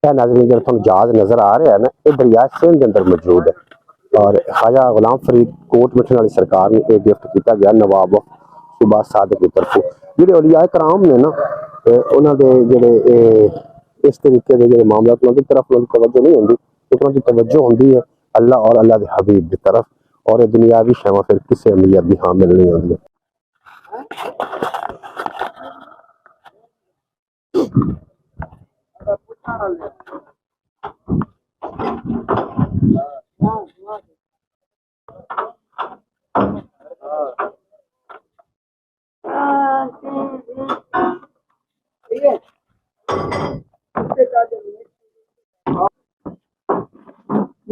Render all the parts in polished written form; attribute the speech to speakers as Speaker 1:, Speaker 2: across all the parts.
Speaker 1: नाज़रीन जो तुम जहाज नजर आ रहा है ना, ये दरिया सिंध के अंदर मौजूद है और ख्वाजा गुलाम फरीद कोट मिठन वाली सरकार ने एक गिफ्ट किया गया नवाब सुबह सादिक की तरफों। जो औलिया कराम ने ना उन्होंने जोड़े इस तरीके के जो मामला की तरफ तवज्जो नहीं होंगी, तो तवज्जो होंगी है अल्लाह और अल्लाह के हबीब की तरफ, और ये दुनियावी शैवा फिर किसी अमीर की हामिल नहीं होंगी।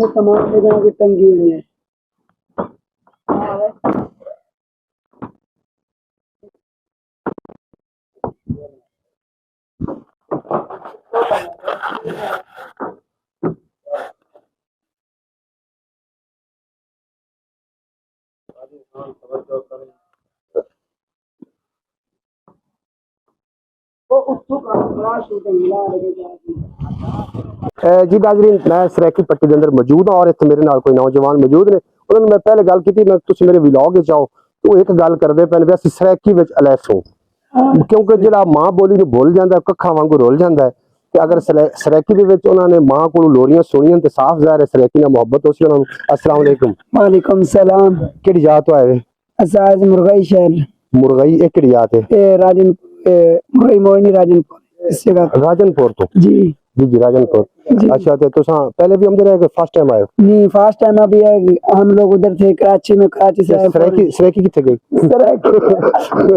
Speaker 2: तमाम जगह की तंगी हुई है।
Speaker 1: जी नाज़रीन, मैं सरैकी पट्टी के अंदर मौजूद हाँ और इतने मेरे नाल कोई नौजवान मौजूद ने। उन्होंने मैं पहले गल की मैं तुम मेरे विलॉग जाओ तो एक गल करते पे भी असं सरैकी अलैस हो, क्योंकि जो माँ बोली भुल जाता कखा वांगू रुल जाता है। तो अगर सरैकी उन्होंने माँ को लोरियां सुनिया तो साफ ज़ाहिर है सरैकी ना मुहब्बत हो सी उन्होंने। अस्सलाम वालेकुम।
Speaker 2: वालेकुम सलाम।
Speaker 1: किहड़ी जात तो आए?
Speaker 2: असाज मुरगई शहर।
Speaker 1: मुरगई एक किहड़ी जात है?
Speaker 2: राजन मुरगई मोहनी राजनपुर इस जगह।
Speaker 1: राजनपुर तो
Speaker 2: जी
Speaker 1: जी राजनपुर। अच्छा तो तुसा पहले भी हम रहे फर्स्ट टाइम आए?
Speaker 2: नहीं फर्स्ट टाइम अभी हम लोग उधर थे कराची में, कराची से आए।
Speaker 1: सराकी किथे गई?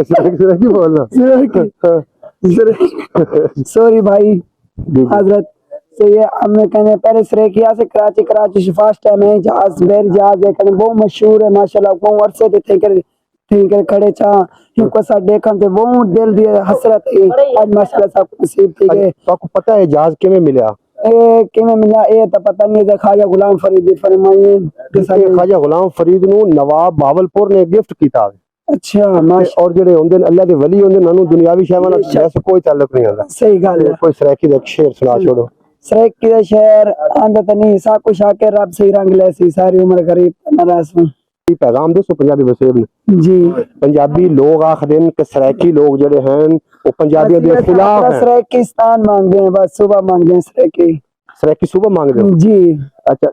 Speaker 1: सराकी बोलना
Speaker 2: सॉरी भाई हजरत से ये हमने कहने पहले सरेकिया से कराची, कराची से फर्स्ट टाइम है जहाज बेर जहाज है कहने बहुत मशहूर है माशाल्लाह। वो वर्षे थे कर खड़े चा इनको सा देखन ते वो दिल दी हसरत है आज माशाल्लाह सब नसीब थी के।
Speaker 1: आपको पता है जहाज किਵੇਂ मिला?
Speaker 2: किਵੇਂ मिला ये तो पता नहीं है। ख्वाजा गुलाम फरीद फरमाए
Speaker 1: ख्वाजा गुलाम फरीद नु नवाब बावलपुर ने गिफ्ट किया।
Speaker 2: अच्छा माशा
Speaker 1: और जेडे होंदे अल्लाह दे वली होंदे नानू दुनियावी शैवां नाल वैसे कोई ताल्लुक नहीं होंदा।
Speaker 2: सही गल है।
Speaker 1: कोई सराकी दा शेर सुना छोड़ो।
Speaker 2: सराकी दा शेर आंदा तो नहीं सा कुछ आके रब से रंग लेसी सारी उम्र गरीब नाराज
Speaker 1: पैगाम दो पंजाबी वसेब ने
Speaker 2: जी।
Speaker 1: पंजाबी लोग आखदे कि सराकी लोग जेडे हैं वो पंजाबियों दे खिलाफ हैं।
Speaker 2: सराकिस्तान मांगते हैं बस सुबह मांगते हैं सराकी।
Speaker 1: सराकी सुबह मांगते हो
Speaker 2: जी।
Speaker 1: अच्छा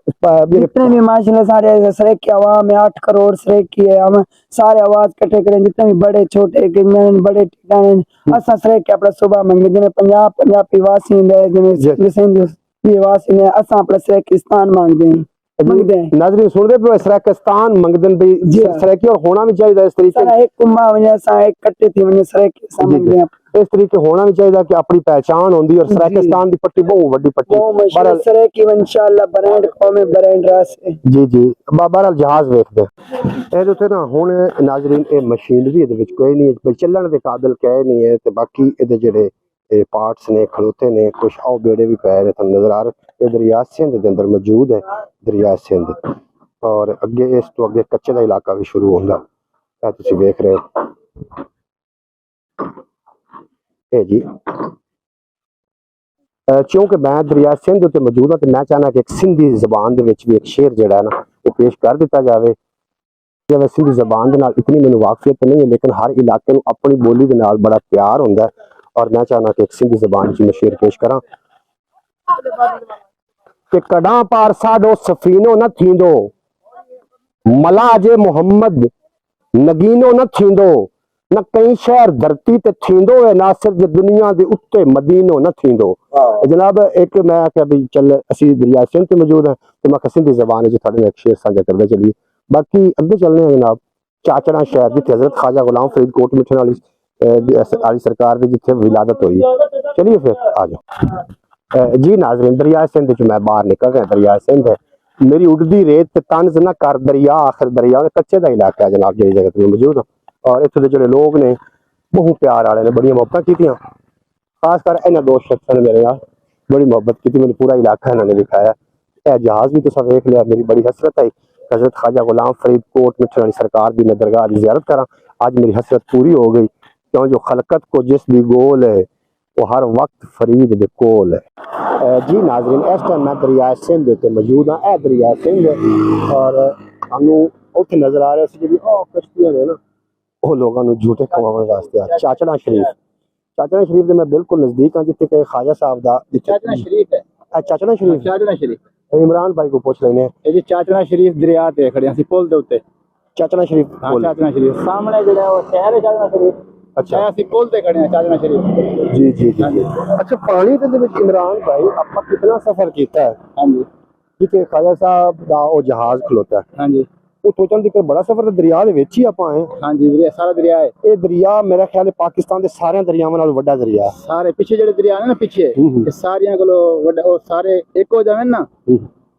Speaker 2: जितने भी माशाल्लाह सारे सराकी आवाम है 8 करोड़ सराकी है। हम सारे आवाज कट्ठे करें जितने भी बड़े छोटे गिनन बड़े टिकाने असा सराकी अपना सुबह मांगते जिन्हें पंजाब पंजाबी वासी है जिन्हें सिंध वासी ने असा अपना सराकिस्तान मांगते हैं।
Speaker 1: नाज़रीन सुन रहे पे सराकिस्तान मंगदन भाई सराकी और होना भी चाहिए इस तरीके
Speaker 2: सारा एक कुम्मा वने सा एक कट्टे थी वने सराकी समझदे
Speaker 1: इस तरीके होना भी चाहिए कि अपनी पहचान होंदी और सराकिस्तान दी पट्टी बहुत बड़ी पट्टी
Speaker 2: बहरहाल सराकी इंशाल्लाह ब्रांड कौमे ब्रांड रास
Speaker 1: जी जी बहरहाल जहाज देखदे ए ते ना हुन नाज़रीन ए मशीनरी दे विच कोई नहीं चलण दे काबिल कह नहीं है ते बाकी एदे जेडे पार्ट्स ने खड़ोते ने कुछ आओ बेड़े भी पै रहे तुम नजर आ रहे दरिया सिंध के अंदर मौजूद है दरिया सिंध और अगे इस तो अगे कच्चे का इलाका भी शुरू होगा तुम देख रहे हो जी। क्योंकि मैं दरिया सिंध उत्ते मौजूद हाँ तो मैं चाहना कि एक सिंधी जबान भी एक शेर जड़ा है ना वो पेश कर दिता जाए। जब सिंधी जबान के नाल इतनी मैंने वाकफियत नहीं है लेकिन हर इलाके में अपनी बोली के नाल बड़ा प्यार होंदा है और मैं चाहना कि एक सिंधी जबान च मैं शेर पेश करा कि कड़ा पार साडो सफीनो न थींदो मलाजे मोहम्मद नगीनो न थींदो न कई शहर धरती ते थींदो है नासिर जे दुनिया दे उत्ते मदीनो न थींदो। जनाब एक मैं क्या भी चल असी दरिया सिंध ते मौजूद है तो मैं सिंधी जबान च थोड़े एक शेर साझा करते चलिए बाकी अगे चलने हैं जनाब चाचड़ा शहर जिथे हजरत ख्वाजा गुलाम फरीद कोट मिठन वाली सरकार की जिथे विलादत हुई। चलिए फिर आ जाओ जी। नाज़रीन दरिया सिंध च मैं बाहर निकल रहा दरिया सिंध मेरी उड़दी रेत तंज न कर दरिया आखिर दरिया कच्चे का इलाका है जनाब जी जगह में मौजूद और इतने के जोड़े लोग ने बहुत प्यार वाले ने बड़ी मोहब्बत की खासकर इन्होंने दो शख्स ने मेरे नाल बड़ी मोहब्बत की मैंने पूरा इलाका इन्होंने दिखाया। यह जहाज भी तुम वेख लिया मेरी बड़ी हसरत आई हजरत ख्वाजा गुलाम फरीद कोट मिठन वाली सरकार की मैं दरगाह की ज़ियारत करा। आज मेरी हसरत पूरी हो गई क्यों जो खलकत को जिस दी गोल है वो हर वक्त फरीद दे कोल है। जी नाज़रीन, इस टाइम मैं दरिया सिंध उत्ते मौजूद हाँ। यह दरिया सिंध और सानू उत्थे नज़र आ रहा सी जी कश्तियां ने ना वो लोगों को झूठे खवाने वास्ते चाचड़ा शरीफ। चाचड़ा शरीफ दे मैं बिल्कुल नज़दीक हाँ, जिथे कि ख्वाजा साहब दा
Speaker 3: चाचड़ा शरीफ है।
Speaker 1: चाचड़ा शरीफ,
Speaker 3: चाचड़ा शरीफ
Speaker 1: इमरान भाई को पूछ लेने।
Speaker 3: ये जी चाचड़ा शरीफ दरिया ते खड़े सी पुल दे उत्ते।
Speaker 1: चाचड़ा शरीफ
Speaker 3: हाँ
Speaker 1: पुल।
Speaker 3: चाचड़ा शरीफ सामने जेड़ा वो शहर है चाचड़ा शरीफ।
Speaker 1: अच्छा
Speaker 3: ਅਸੀਂ पुल ते खड़े हैं चाचड़ा शरीफ।
Speaker 1: जी जी जी। अच्छा पानी दे विच इमरान भाई आपा कितना सफर किया है?
Speaker 3: हाँ जी
Speaker 1: जिथे ख्वाजा साहब दा वो जहाज खलोता है
Speaker 3: हाँ जी
Speaker 1: वो सोचन तक बड़ा सफर तो दरिया दे विच ही आपां आए।
Speaker 3: हाँ जी दरिया सारा दरिया है।
Speaker 1: ये दरिया मेरा ख्याल है पाकिस्तान के सारे दरियावां नाल वड्डा दरिया है।
Speaker 3: सारे पीछे जेड़े दरिया ने ना पीछे ये सारियां कोलो वड्डा ओ सारे एक हो जावे ना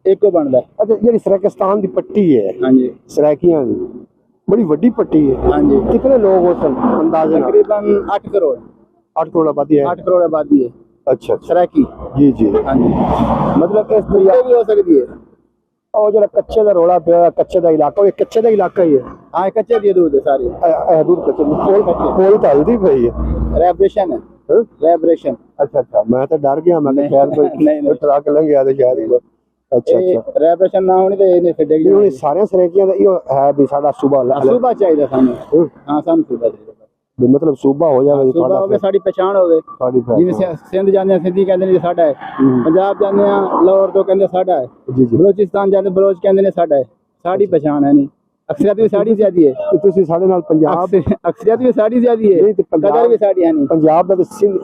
Speaker 3: एक हो बनदा है।
Speaker 1: अच्छा जी सराकिस्तान की पट्टी है,
Speaker 3: हाँ जी
Speaker 1: सराकियां की बड़ी वड्डी पट्टी है।
Speaker 3: हाँ जी
Speaker 1: कितने लोग हो सन अंदाजे नाल?
Speaker 3: तकरीबन 8 करोड़
Speaker 1: 8 करोड़ आबादी है।
Speaker 3: 8 करोड़ आबादी है
Speaker 1: अच्छा अच्छा
Speaker 3: सराकी।
Speaker 1: जी जी।
Speaker 3: हाँ जी
Speaker 1: मतलब इस दरिया
Speaker 3: ये भी हो सकती है।
Speaker 1: और जो कच्चे का रोला पे कच्चे का इलाका ये कच्चे का इलाका ही है।
Speaker 3: हाँ ये कच्चे दिए दूध है सारी
Speaker 1: दूध कच्चे कोल तो हल्दी पई है।
Speaker 3: रेबरेशन है
Speaker 1: हाँ?
Speaker 3: रेबरेशन।
Speaker 1: अच्छा अच्छा मैं तो डर गया, मैं
Speaker 3: नहीं,
Speaker 1: शायद
Speaker 3: नहीं,
Speaker 1: कोई ट्रक लंघ गया तो शायद। अच्छा
Speaker 3: ये
Speaker 1: अच्छा
Speaker 3: रेबरेशन ना होनी तो इन्हें फिर डिग
Speaker 1: ये सारे सरेकियां दा इहो है भी साडा सूबा
Speaker 3: सूबा चाहिए सानू। हाँ सानू सूबा चाहिए
Speaker 1: मतलब सूबा हो जावे
Speaker 3: सूबा होवे साड़ी पहचान होवे।
Speaker 1: साडी
Speaker 3: जिवें सिंध जाने सिंधी कहंदे ने साडा है, पंजाब जाने लाहौर तो कहंदे साडा है,
Speaker 1: जी जी।
Speaker 3: बलोचिस्तान जाने बलोच कहंदे ने साडा है। साड़ी पहचान है नहीं। अक्सरियत भी साड़ी ज्यादा है।
Speaker 1: ਤੇ ਤੁਸੀਂ ਸਾਡੇ ਨਾਲ ਪੰਜਾਬ
Speaker 3: अक्सरियत भी साड़ी ज्यादा है
Speaker 1: नहीं, तो पंजाब-
Speaker 3: कदर भी साड़ी है नहीं।
Speaker 1: ਪੰਜਾਬ ਦਾ ਤੇ ਸਿੰਧ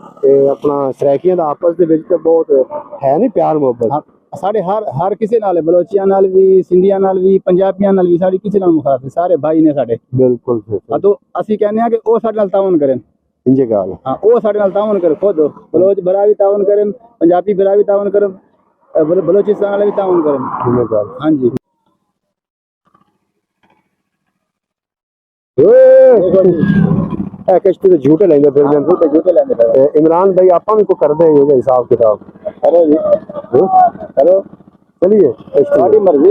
Speaker 1: ਆਪਣਾ ਸਰਾਇਕੀਆਂ ਦਾ ਆਪਸ ਦੇ ਵਿੱਚ ਤਾਂ ਬਹੁਤ ਹੈ ਨਹੀਂ ਪਿਆਰ ਮੁਹੱਬਤ।
Speaker 3: हाँ, साढ़े हर किसी नाल बलोचिया नाल भी सिंधिया नाल भी पंजाबिया नाल भी साड़ी किसी नाल मुखालिफ सारे भाई ने साडे।
Speaker 1: बिल्कुल
Speaker 3: हाँ तो ਅਸੀਂ ਕਹਿੰਦੇ ਆ ਕਿ ਉਹ ਸਾਡੇ ਨਾਲ ਤਾਉਨ ਕਰਨ।
Speaker 1: ਇੰਜੇ ਗੱਲ
Speaker 3: हाँ वो साढ़े नाल ताउन करे खुद बलोच भरा भी ताउन करें पंजाबी भरा भी ताउन करें बलोचिस्तान वाले भी ताउन करें।
Speaker 1: ਇੰਜੇ ਗੱਲ
Speaker 3: हाँ जी
Speaker 1: ਇਹ ਕਿਸ਼ਤੀ ਦੇ ਝੂਟੇ ਲੈਂਦੇ ਫਿਰਦੇ ਨੇ।
Speaker 3: झूठे लेने पड़े।
Speaker 1: ਤੇ ਇਮਰਾਨ ਭਾਈ ਆਪਾਂ ਵੀ ਕੋ ਕਰਦੇ ਹੀ ਉਹਦਾ ਹਿਸਾਬ ਕਿਤਾਬ।
Speaker 3: हेलो जी हेलो
Speaker 1: चलिए
Speaker 3: साड़ी मर्जी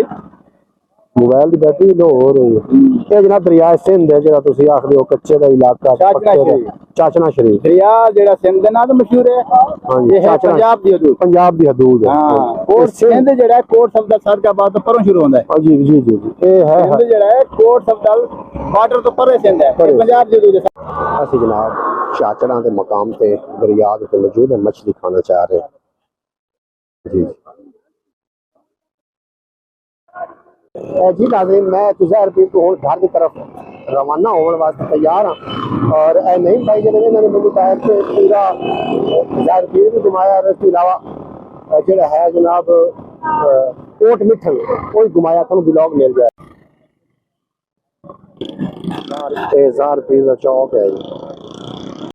Speaker 1: मोबाइल की बैटरी लो हो रही है। ये जनाब दरिया सिंध है जो तुम आखते हो कच्चे का इलाका
Speaker 3: चाचना शरीफ।
Speaker 1: चाचना शरीफ
Speaker 3: दरिया जेड़ा सिंध दे नाल मशहूर है
Speaker 1: हाँ जी,
Speaker 3: ये है
Speaker 1: चाचना-
Speaker 3: पंजाब दी हदूद।
Speaker 1: पंजाब की हदूद है।
Speaker 3: हाँ कोट सिंध जेड़ा है कोट सफदल सदकाबाद तो परों शुरू होंदा है।
Speaker 1: जी जी जी जी ये है
Speaker 3: सिंध जेड़ा है कोट सफदल बॉर्डर तो परे सिंध है
Speaker 1: परे।
Speaker 3: ये पंजाब दी हदूद है।
Speaker 1: ਅਸੀਂ जनाब चाचड़ा के मकाम से दरिया के मौजूद है, मछली खाना चाह रहे हैं। जी जी नाज़रीन मैं तुज़ाहिर पीर तो हूँ घर की तरफ रवाना होने वास्ते तैयार हाँ। और नहीं भाई जब इन्होंने मुझे बताया कि पूरा तुज़ाहिर पीर भी घुमाया और इसके अलावा जो है जनाब कोट मिठन वो घुमाया, थोड़ा ब्लॉग मिल जाए। जार पीर का चौक है।